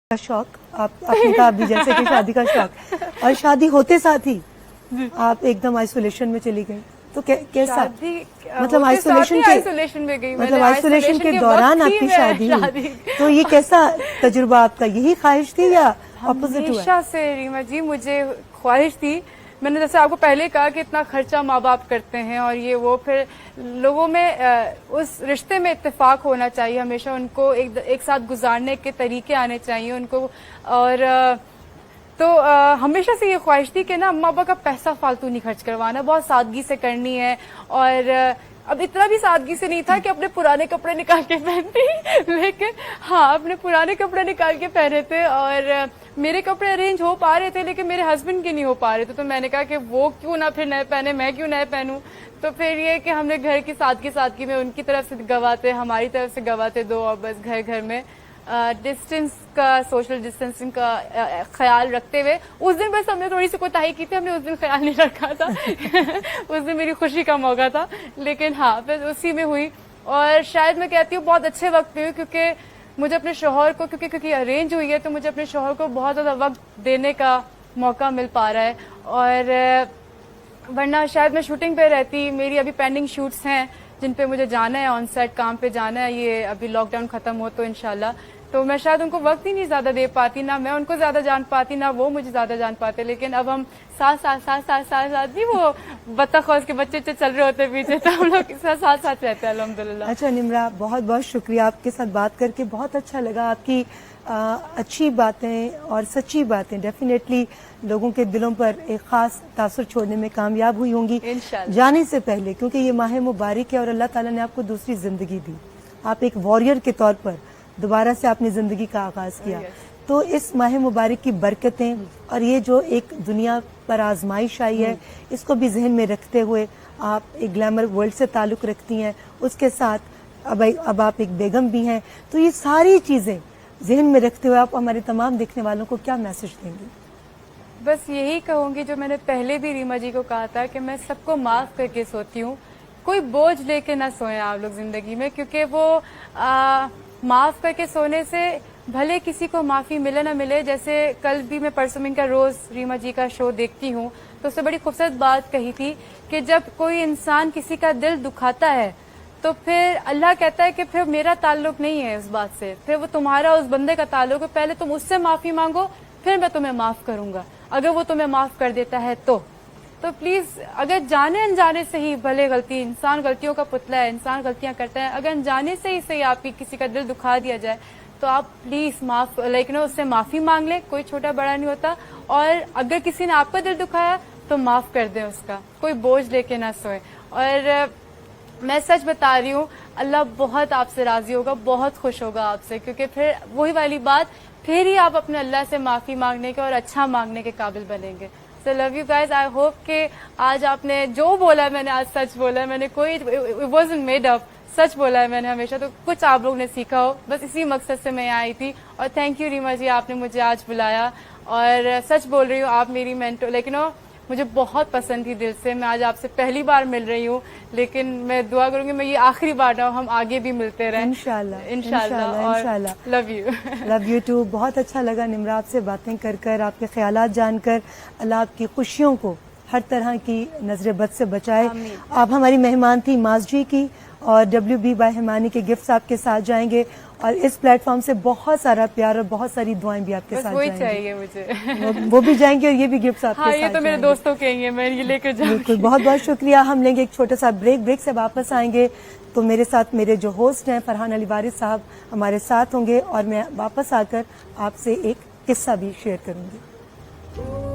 کا شوق आपने कहा अभी जैसे कि शादी का शौक और शादी होते साथ ही आप एकदम आइसोलेशन में चली गई तो कैसा मतलब आइसोलेशन में गई मतलब आइसोलेशन के दौरान आपकी शादी हुई तो ये कैसा तजुर्बा आपका यही ख्वाहिश थी या अपोजिट हुआ? हमेशा से रीमा जी मुझे ख्वाहिश थी, मैंने जैसे आपको पहले कहा कि इतना खर्चा माँ बाप करते हैं और ये वो, फिर लोगों में उस रिश्ते में इत्तेफाक होना चाहिए, हमेशा उनको एक साथ गुजारने के तरीके आने चाहिए उनको। और तो हमेशा से ये ख्वाहिश थी कि ना अम्मा पापा का पैसा फालतू नहीं खर्च करवाना, बहुत सादगी से करनी है। और अब इतना भी सादगी से नहीं था कि अपने पुराने कपड़े निकाल के पहनती, लेकिन हाँ अपने पुराने कपड़े निकाल के पहने थे। और मेरे कपड़े अरेंज हो पा रहे थे लेकिन मेरे हस्बैंड के नहीं हो पा रहे थे, तो मैंने कहा कि वो क्यों ना फिर नए पहने, मैं क्यों नए पहनूं। तो फिर ये कि हमने घर की सादगी में उनकी तरफ से गवाते, हमारी तरफ से गवाते दो, और बस घर में डिस्टेंस का, सोशल डिस्टेंसिंग का ख्याल रखते हुए उस दिन बस हमने थोड़ी सी कोताही की थी, हमने उस दिन ख्याल नहीं रखा था उस दिन मेरी खुशी का मौका था, लेकिन हाँ फिर उसी में हुई। और शायद मैं कहती हूँ बहुत अच्छे वक्त पे हुई, क्योंकि मुझे अपने शौहर को, क्योंकि अरेंज हुई है तो मुझे अपने शौहर को बहुत ज्यादा वक्त देने का मौका मिल पा रहा है। और वरना शायद मैं शूटिंग पे रहती, मेरी अभी पेंडिंग शूट्स हैं जिन पे मुझे जाना है, ऑन सेट काम पे जाना है, ये अभी लॉकडाउन खत्म हो तो इंशाल्लाह, तो मैं शायद उनको वक्त ही नहीं ज्यादा दे पाती, ना मैं उनको ज्यादा जान पाती, ना वो मुझे ज्यादा जान पाते। लेकिन अब हम साथ नहीं, वो बतख और उसके बच्चे चल रहे होते पीछे, तो हम लोग साथ रहते हैं अल्हम्दुलिल्लाह। अच्छा निम्रा, बहुत बहुत शुक्रिया, आपके साथ बात करके बहुत अच्छा लगा। आपकी अच्छी बातें और सच्ची बातें डेफिनेटली लोगों के दिलों पर एक खास तासुर छोड़ने में कामयाब हुई होंगी जाने से पहले, क्योंकि ये माह मुबारक है और अल्लाह ताला ने आपको दूसरी जिंदगी दी, आप एक वॉरियर के तौर पर दोबारा से आपने जिंदगी का आगाज किया। तो इस माह मुबारक की बरकतें और ये जो एक दुनिया पर आजमाइश आई है, इसको भी जहन में रखते हुए आप एक ग्लैमर वर्ल्ड से ताल्लुक रखती हैं, उसके साथ अब आप एक बेगम भी हैं, तो ये सारी चीजें जहन में रखते हुए आप हमारे तमाम देखने वालों को क्या मैसेज देंगी? बस यही कहूंगी जो मैंने पहले भी रीमा जी को कहा था कि मैं सबको माफ करके सोती हूँ, कोई बोझ लेके ना सोएं आप लोग जिंदगी में, क्योंकि वो माफ करके सोने से भले किसी को माफी मिले ना मिले। जैसे कल भी मैं परसों का रोज रीमा जी का शो देखती हूँ, तो उससे बड़ी खूबसूरत बात कही थी कि जब कोई इंसान किसी का दिल दुखाता है तो फिर अल्लाह कहता है कि फिर मेरा ताल्लुक नहीं है उस बात से, फिर वो तुम्हारा उस बंदे का ताल्लुक है, पहले तुम उससे माफी मांगो फिर मैं तुम्हें माफ करूंगा, अगर वो तुम्हें माफ कर देता है तो प्लीज अगर जाने अनजाने से ही, भले गलती, इंसान गलतियों का पुतला है, इंसान गलतियां करता है, अगर अनजाने से ही सही आपकी किसी का दिल दुखा दिया जाए तो आप प्लीज माफ उससे माफी मांग ले, कोई छोटा बड़ा नहीं होता। और अगर किसी ने आपका दिल दुखाया तो माफ कर दें उसका, कोई बोझ लेके ना सोए। और मैं सच बता रही हूँ, अल्लाह बहुत आपसे राजी होगा, बहुत खुश होगा आपसे, क्योंकि फिर वही वाली बात, फिर ही आप अपने अल्लाह से माफी मांगने के और अच्छा मांगने के काबिल बनेंगे। So love you guys, I hope कि आज आपने जो बोला है, मैंने आज सच बोला है, मैंने कोई इट वाज़न्ट मेड अप, सच बोला है मैंने हमेशा, तो कुछ आप लोग ने सीखा हो, बस इसी मकसद से मैं आई थी। और थैंक यू रीमा जी, आपने मुझे आज बुलाया। और सच बोल रही हूँ, आप मेरी मेंटोर, लेकिन मुझे बहुत पसंद थी दिल से, मैं आज आपसे पहली बार मिल रही हूँ, लेकिन मैं दुआ करूंगी मैं ये आखिरी बार ना, हम आगे भी मिलते रहें इंशाल्लाह। Love you too. बहुत अच्छा लगा निम्रा आपसे बातें कर, आपके ख्यालात जानकर। अल्लाह आपकी खुशियों को हर तरह की नजर बद से बचाए। आप हमारी मेहमान थी माज जी की, और WB बाय हिमानी के गिफ्ट्स आपके साथ जाएंगे, और इस प्लेटफॉर्म से बहुत सारा प्यार और बहुत सारी दुआएं भी आपके साथ वही चाहिए मुझे वो भी जाएंगे और ये भी गिफ्ट्स आपके साथ। ये तो मेरे दोस्तों के हैं, मैं ये लेकर जाऊंगी। बिल्कुल, बहुत बहुत शुक्रिया। हम लेंगे एक छोटा सा ब्रेक से वापस आएंगे तो मेरे साथ मेरे जो होस्ट हैं फरहान अली वारिस साहब हमारे साथ होंगे, और मैं वापस आकर आपसे एक किस्सा भी शेयर करूंगी।